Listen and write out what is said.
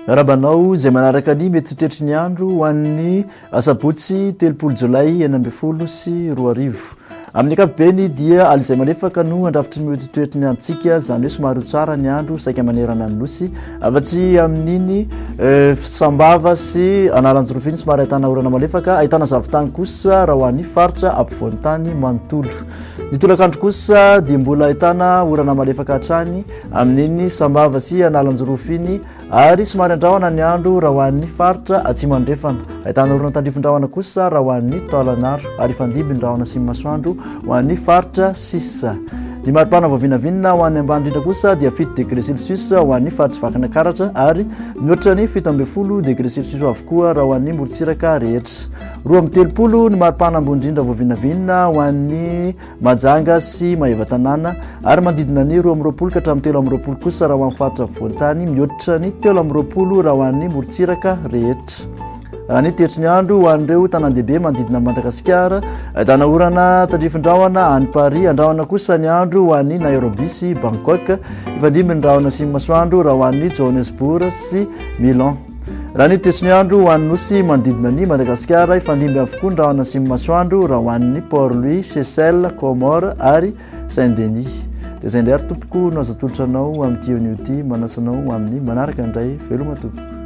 rabanao zay manaraka ny mety toetry ny andro ho an'ny asabotsy 3 jolay 2024 amin'ny ankapobeny dia alizay malefaka no andrafitry ny mety toetry ny androntsika zany hoe somary tsara ny andro saika manerana ny nosy afa-tsy amin'iny sambava sy analanjorofiny somary ahitana orana malefaka ahitana zavitany kosa raha ho an'ny faritra ampovoan'ny tany manontolo ny tolakandro kosa dia mbola ahitana orana malefaka hatrany amin'iny sambava sy analanjorofiny ary somary andrahona ny andro raha ho an'ny faritra atsimandrefana ahitana orana tandrifondrahona kosa raha ho an'ny taolanaro ary fandimby ndrahona sy masoandro ho an'ny faritra sisa ny maripana voavinavinina ho an'ny ambany indrindra kosa dia 7 degré celsius ho an'ny faritra vakana karatra ary mihoatra ny 7 degré celsius avokoa raha ho an'ny morotsiraka rehetra 2 ny maripana ambony indrindra voavinavinina ho an'ny majanga sy mahevatanàna ary mandidina ny 2 ka hatramin'ny 3 kosa raha ho an'ny faritra voantany mihoatra ny 3 raha ho an'ny morotsiraka rehetra ny toetry ny andro ho an'ireo tanàn-dehibe manodidina Madagasikara ahitana orana tandrifondrahona any Paris andrahona kosa ny andro ho an'ny Nairobi sy Bangkok ifandimby ny rahona sy masoandro raha ho an'ny Johannesburg sy Milan raha ny toetry ny andro ho an'ny nosy manodidina ny Madagasikara ifandimby avokoa ny rahona sy masoandro raha ho an'ny Port-Louis, Seychelles, Comores ary Saint-Denis dia izay indray ary tompoko no azo atolotra anao amin'ity an'io ty manasanao amin'ny manaraka indray veloma tompoko